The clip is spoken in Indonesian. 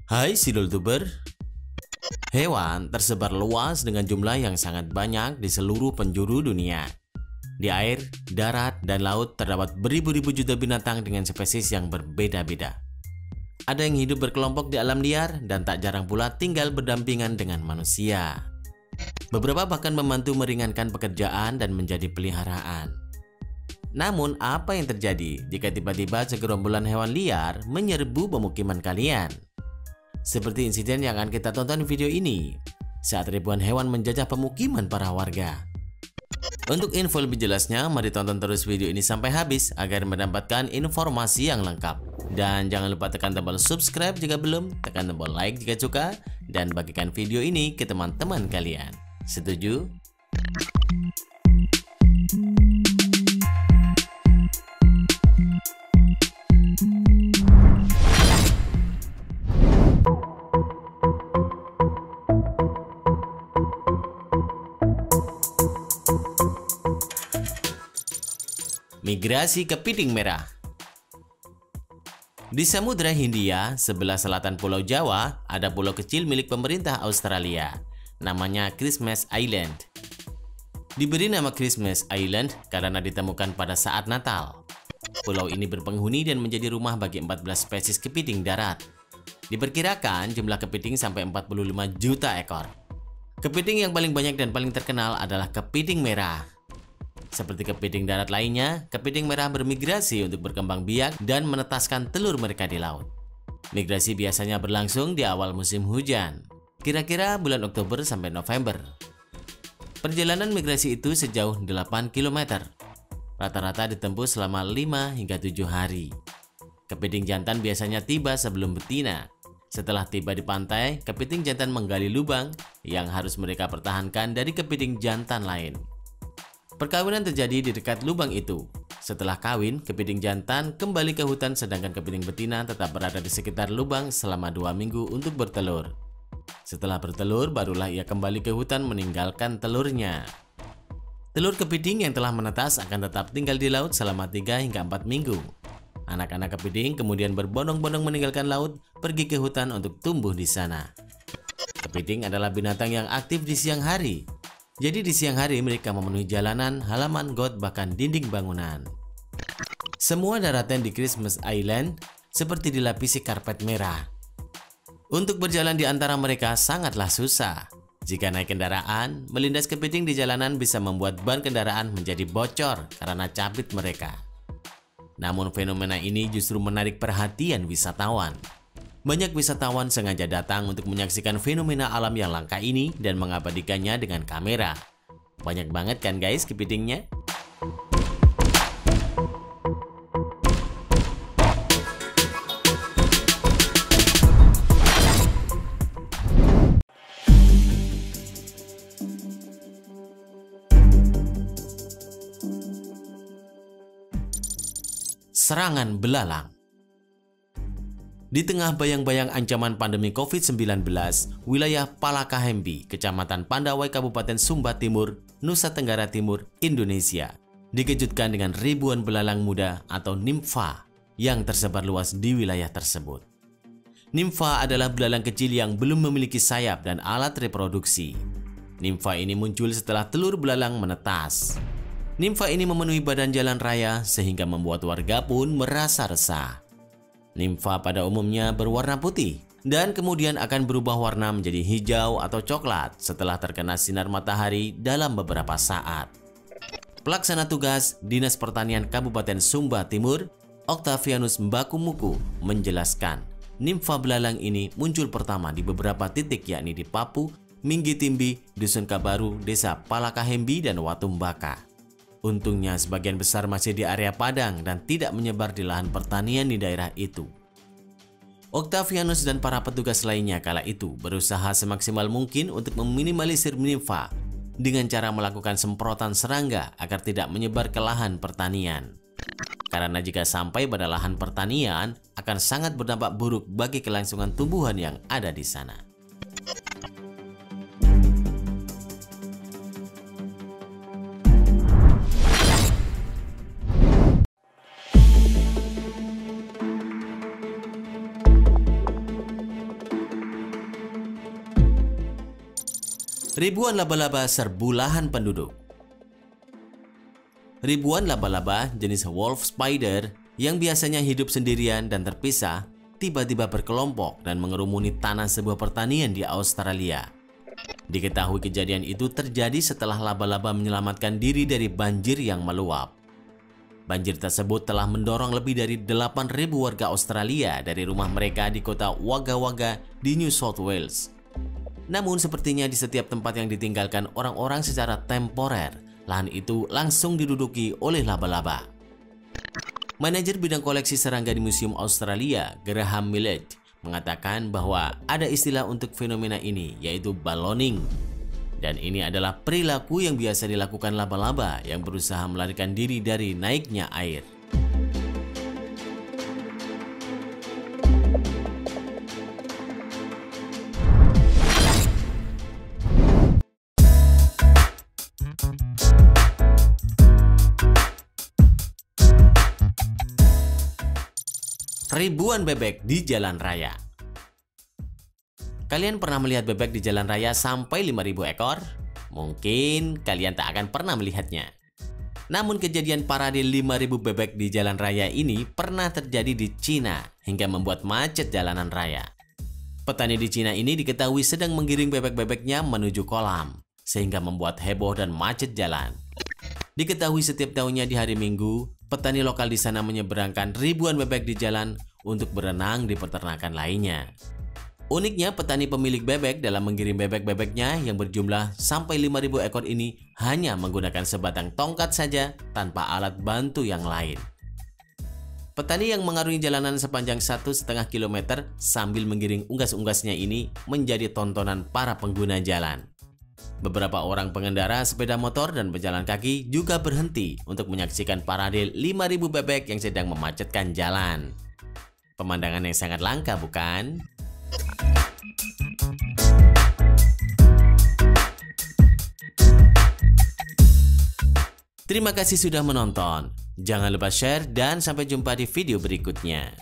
Hai Sidoltuber, hewan tersebar luas dengan jumlah yang sangat banyak di seluruh penjuru dunia. Di air, darat, dan laut terdapat beribu-ribu juta binatang dengan spesies yang berbeda-beda. Ada yang hidup berkelompok di alam liar dan tak jarang pula tinggal berdampingan dengan manusia. Beberapa bahkan membantu meringankan pekerjaan dan menjadi peliharaan. Namun apa yang terjadi jika tiba-tiba segerombolan hewan liar menyerbu pemukiman kalian? Seperti insiden yang akan kita tonton di video ini, saat ribuan hewan menjajah pemukiman para warga. Untuk info lebih jelasnya, mari tonton terus video ini sampai habis agar mendapatkan informasi yang lengkap. Dan jangan lupa tekan tombol subscribe jika belum, tekan tombol like jika suka, dan bagikan video ini ke teman-teman kalian. Setuju? Migrasi kepiting merah. Di Samudra Hindia, sebelah selatan Pulau Jawa, ada pulau kecil milik pemerintah Australia. Namanya Christmas Island. Diberi nama Christmas Island karena ditemukan pada saat Natal. Pulau ini berpenghuni dan menjadi rumah bagi 14 spesies kepiting darat. Diperkirakan jumlah kepiting sampai 45 juta ekor. Kepiting yang paling banyak dan paling terkenal adalah kepiting merah. Seperti kepiting darat lainnya, kepiting merah bermigrasi untuk berkembang biak dan menetaskan telur mereka di laut. Migrasi biasanya berlangsung di awal musim hujan, kira-kira bulan Oktober sampai November. Perjalanan migrasi itu sejauh 8 km. Rata-rata ditempuh selama 5 hingga 7 hari. Kepiting jantan biasanya tiba sebelum betina. Setelah tiba di pantai, kepiting jantan menggali lubang yang harus mereka pertahankan dari kepiting jantan lain. Perkawinan terjadi di dekat lubang itu. Setelah kawin, kepiting jantan kembali ke hutan sedangkan kepiting betina tetap berada di sekitar lubang selama 2 minggu untuk bertelur. Setelah bertelur, barulah ia kembali ke hutan meninggalkan telurnya. Telur kepiting yang telah menetas akan tetap tinggal di laut selama 3 hingga 4 minggu. Anak-anak kepiting kemudian berbondong-bondong meninggalkan laut, pergi ke hutan untuk tumbuh di sana. Kepiting adalah binatang yang aktif di siang hari. Jadi di siang hari mereka memenuhi jalanan, halaman got, bahkan dinding bangunan. Semua daratan di Christmas Island seperti dilapisi karpet merah. Untuk berjalan di antara mereka sangatlah susah. Jika naik kendaraan, melindas kepiting di jalanan bisa membuat ban kendaraan menjadi bocor karena cabit mereka. Namun fenomena ini justru menarik perhatian wisatawan. Banyak wisatawan sengaja datang untuk menyaksikan fenomena alam yang langka ini dan mengabadikannya dengan kamera. Banyak banget kan guys kepitingnya? Serangan belalang. Di tengah bayang-bayang ancaman pandemi COVID-19, wilayah Palakahembi, Kecamatan Pandawai, Kabupaten Sumba Timur, Nusa Tenggara Timur, Indonesia, dikejutkan dengan ribuan belalang muda atau nimfa yang tersebar luas di wilayah tersebut. Nimfa adalah belalang kecil yang belum memiliki sayap dan alat reproduksi. Nimfa ini muncul setelah telur belalang menetas. Nimfa ini memenuhi badan jalan raya sehingga membuat warga pun merasa resah. Nimfa pada umumnya berwarna putih dan kemudian akan berubah warna menjadi hijau atau coklat setelah terkena sinar matahari dalam beberapa saat. Pelaksana tugas Dinas Pertanian Kabupaten Sumba Timur, Octavianus Mbakumuku, menjelaskan nimfa belalang ini muncul pertama di beberapa titik yakni di Papu, Minggitimbi, Dusun Kabaru, Desa Palakahembi, dan Watumbaka. Untungnya sebagian besar masih di area padang dan tidak menyebar di lahan pertanian di daerah itu. Octavianus dan para petugas lainnya kala itu berusaha semaksimal mungkin untuk meminimalisir nimfa dengan cara melakukan semprotan serangga agar tidak menyebar ke lahan pertanian. Karena jika sampai pada lahan pertanian akan sangat berdampak buruk bagi kelangsungan tumbuhan yang ada di sana. Ribuan laba-laba serbu lahan penduduk. Ribuan laba-laba jenis wolf spider yang biasanya hidup sendirian dan terpisah tiba-tiba berkelompok dan mengerumuni tanah sebuah pertanian di Australia. Diketahui kejadian itu terjadi setelah laba-laba menyelamatkan diri dari banjir yang meluap. Banjir tersebut telah mendorong lebih dari 8.000 warga Australia dari rumah mereka di kota Wagga Wagga di New South Wales. Namun sepertinya di setiap tempat yang ditinggalkan orang-orang secara temporer, lahan itu langsung diduduki oleh laba-laba. Manajer bidang koleksi serangga di Museum Australia, Graham Millett, mengatakan bahwa ada istilah untuk fenomena ini, yaitu ballooning. Dan ini adalah perilaku yang biasa dilakukan laba-laba yang berusaha melarikan diri dari naiknya air. Ribuan bebek di jalan raya. Kalian pernah melihat bebek di jalan raya sampai 5.000 ekor? Mungkin kalian tak akan pernah melihatnya. Namun kejadian parade 5.000 bebek di jalan raya ini pernah terjadi di Cina hingga membuat macet jalanan raya. Petani di Cina ini diketahui sedang menggiring bebek-bebeknya menuju kolam, sehingga membuat heboh dan macet jalan. Diketahui setiap tahunnya di hari Minggu, petani lokal di sana menyeberangkan ribuan bebek di jalan untuk berenang di peternakan lainnya. Uniknya, petani pemilik bebek dalam mengirim bebek-bebeknya yang berjumlah sampai 5.000 ekor ini hanya menggunakan sebatang tongkat saja tanpa alat bantu yang lain. Petani yang mengarungi jalanan sepanjang 1,5 km sambil menggiring unggas-unggasnya ini menjadi tontonan para pengguna jalan. Beberapa orang pengendara sepeda motor dan pejalan kaki juga berhenti untuk menyaksikan parade 5.000 bebek yang sedang memacetkan jalan. Pemandangan yang sangat langka, bukan? Terima kasih sudah menonton. Jangan lupa share dan sampai jumpa di video berikutnya.